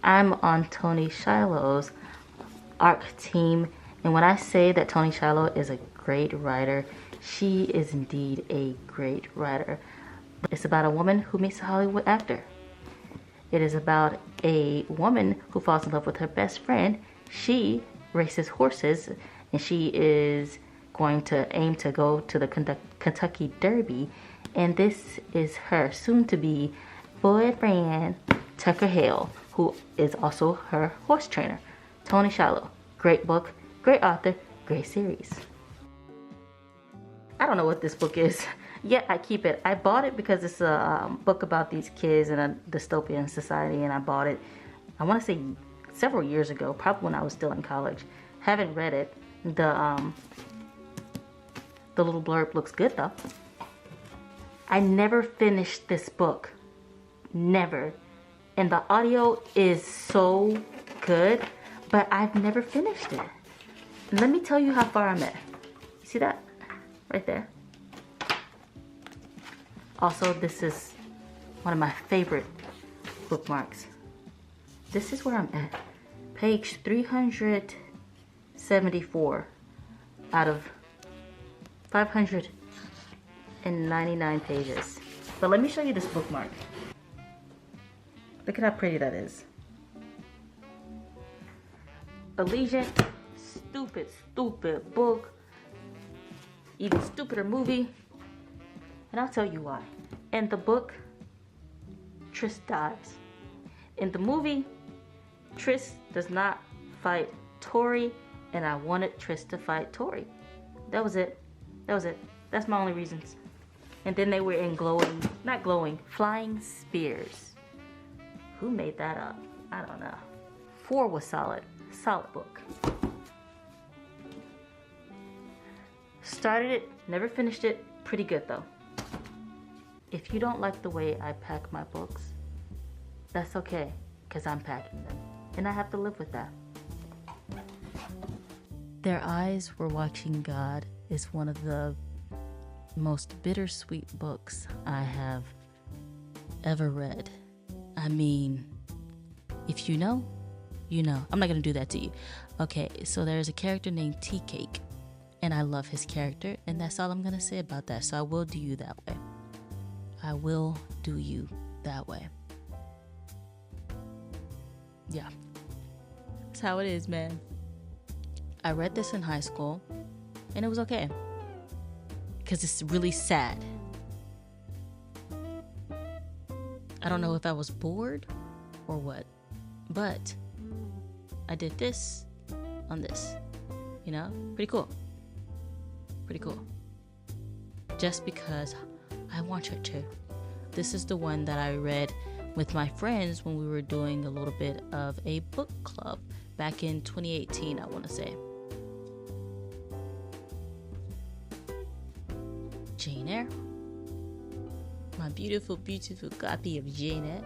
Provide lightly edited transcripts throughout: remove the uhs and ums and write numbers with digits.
I'm on Tony Shiloh's ARC team, and when I say that Tony Shiloh is a great writer, she is indeed a great writer. It's about a woman who meets a Hollywood actor. It is about a woman who falls in love with her best friend. She races horses, and she is going to aim to go to the Kentucky Derby. And this is her soon-to-be boyfriend, Tucker Hale, who is also her horse trainer. Tony Shiloh. Great book, great author, great series. I don't know what this book is, yet I keep it. I bought it because it's a book about these kids in a dystopian society, and I bought it, I want to say several years ago, probably when I was still in college. Haven't read it. The little blurb looks good though. I never finished this book. Never. And the audio is so good, but I've never finished it. Let me tell you how far I'm at. You see that? Right there. Also, this is one of my favorite bookmarks. This is where I'm at. Page 374 out of 599 pages. But let me show you this bookmark. Look at how pretty that is. Allegiant, stupid book. Even stupider movie. And I'll tell you why. In the book, Tris dies. In the movie, Tris does not fight Tori, and I wanted Tris to fight Tori. That was it. That's my only reasons. And then they were in flying spears. Who made that up? I don't know. 4 was solid book. Started it, never finished it, pretty good though. If you don't like the way I pack my books, that's okay, because I'm packing them, and I have to live with that. Their Eyes Were Watching God is one of the most bittersweet books I have ever read. I mean, if you know, you know. I'm not going to do that to you. Okay, so there's a character named Tea Cake, and I love his character, and that's all I'm going to say about that. So I will do you that way. I will do you that way. Yeah. That's how it is, man. I read this in high school, and it was okay. Because it's really sad. I don't know if I was bored or what, but I did this on this. You know? Pretty cool. Just because I want her to. This is the one that I read with my friends when we were doing a little bit of a book club back in 2018, I want to say. Jane Eyre. My beautiful copy of Jane Eyre.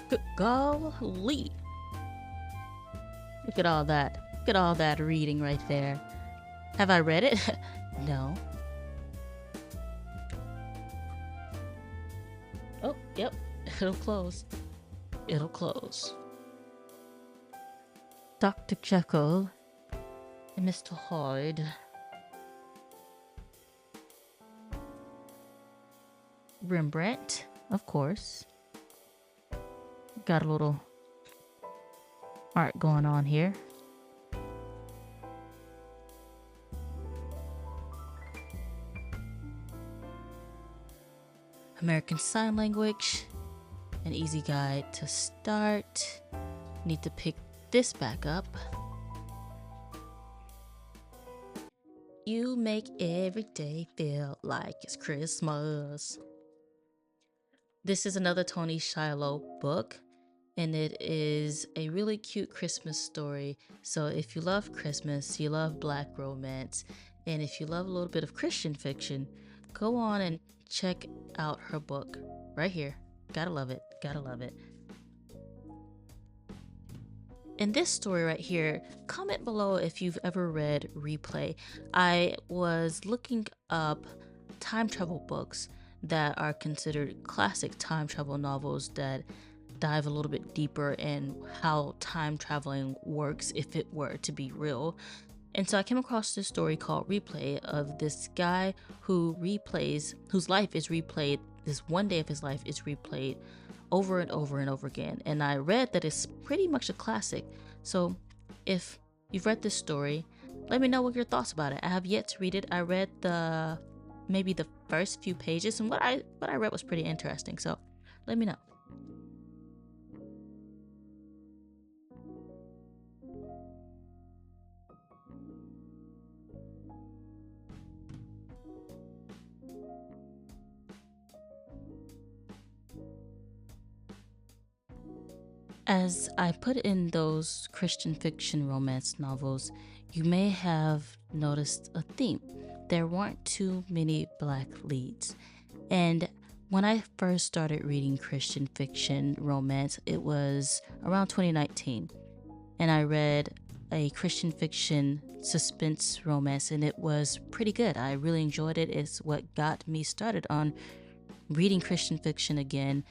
Good golly. Look at all that. Look at all that reading right there. Have I read it? No. Oh, yep. It'll close. Dr. Jekyll and Mr. Hyde. Rembrandt, of course. Got a little art going on here. American Sign Language, an easy guide to start. Need to pick this back up. You make every day feel like it's Christmas. This is another Tony Shiloh book, and it is a really cute Christmas story. So if you love Christmas, you love Black romance, and if you love a little bit of Christian fiction, go on and check out her book right here. Gotta love it. Gotta love it. In this story right here, comment below if you've ever read Replay. I was looking up time travel books that are considered classic time travel novels that dive a little bit deeper in how time traveling works if it were to be real. And so I came across this story called Replay of this guy whose life is replayed, this one day of his life is replayed over and over and over again. And I read that it's pretty much a classic. So if you've read this story, let me know what your thoughts about it. I have yet to read it. I read maybe the first few pages, and what I read was pretty interesting. So let me know. As I put in those Christian fiction romance novels, you may have noticed a theme. There weren't too many black leads. And when I first started reading Christian fiction romance, it was around 2019. And I read a Christian fiction suspense romance, and it was pretty good. I really enjoyed it. It's what got me started on reading Christian fiction again.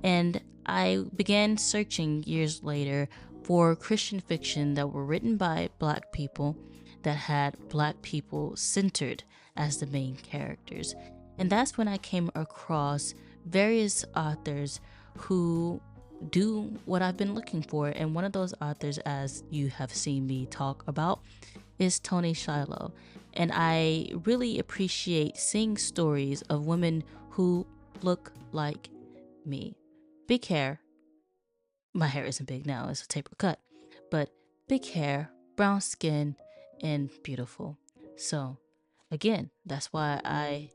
And I began searching years later for Christian fiction that were written by black people that had black people centered as the main characters. And that's when I came across various authors who do what I've been looking for. And one of those authors, as you have seen me talk about, is Toni Shiloh. And I really appreciate seeing stories of women who look like me. Big hair. My hair isn't big now, it's a taper cut. But big hair, brown skin, and beautiful. So, again, that's why I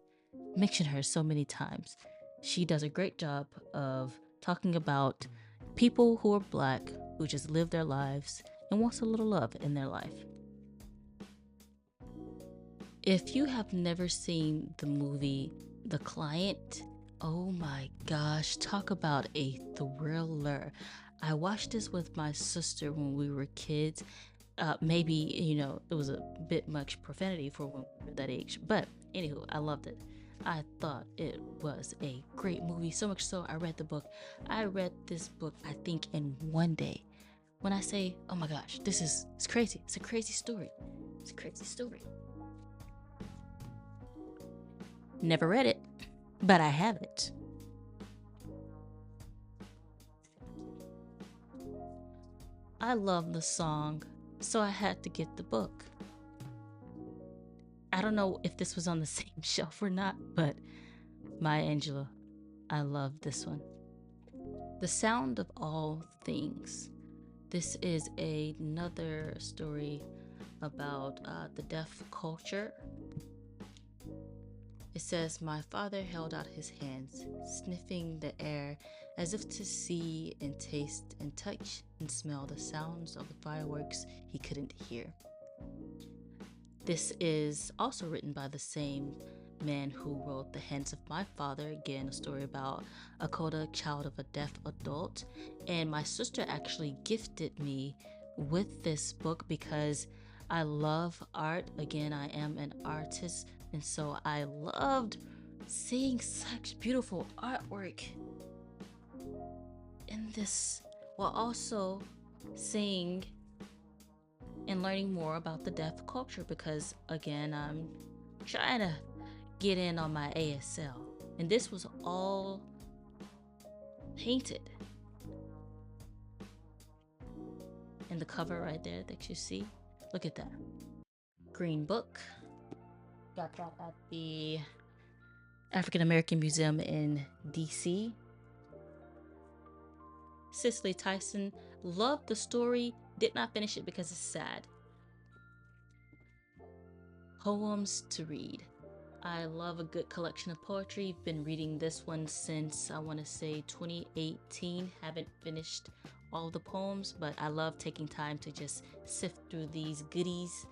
mention her so many times. She does a great job of talking about people who are black, who just live their lives and wants a little love in their life. If you have never seen the movie The Client, oh my gosh, talk about a thriller. I watched this with my sister when we were kids. Maybe, it was a bit much profanity for when we were that age. But anywho, I loved it. I thought it was a great movie, so much so I read the book. I read this book, I think, in one day. When I say, oh my gosh, it's crazy. It's a crazy story. It's a crazy story. Never read it, but I have it. I love the song, so I had to get the book. I don't know if this was on the same shelf or not, but Maya Angelou, I love this one. The Sound of All Things. This is another story about the deaf culture. It says, my father held out his hands, sniffing the air as if to see and taste and touch and smell the sounds of the fireworks he couldn't hear. This is also written by the same man who wrote The Hands of My Father, again, a story about a coda, child of a deaf adult. And my sister actually gifted me with this book because I love art. Again, I am an artist, and so I loved seeing such beautiful artwork in this, while also seeing and learning more about the deaf culture, because again, I'm trying to get in on my ASL, and this was all painted. And the cover right there that you see, look at that. Green book. Got that at the African American Museum in DC. Cicely Tyson, loved the story, did not finish it because it's sad. Poems to read. I love a good collection of poetry. Been reading this one since, I want to say, 2018. Haven't finished all the poems, but I love taking time to just sift through these goodies.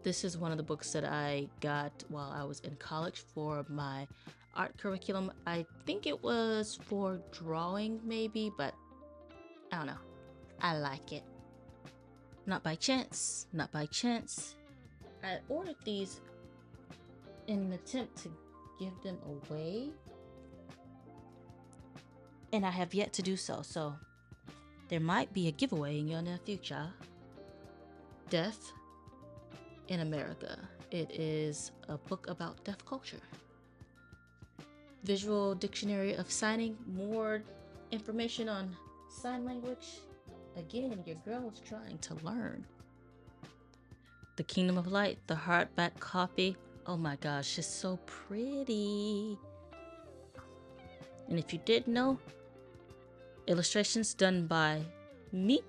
This is one of the books that I got while I was in college for my art curriculum. I think it was for drawing maybe, but I don't know. I like it. Not by chance, not by chance. I ordered these in an attempt to give them away, and I have yet to do so, so there might be a giveaway in your near future. Deaf in America. It is a book about deaf culture. Visual Dictionary of Signing, more information on sign language. Again, your girl is trying to learn. The Kingdom of Light, the hardback copy. Oh my gosh, it's so pretty. And if you didn't know, illustrations done by me.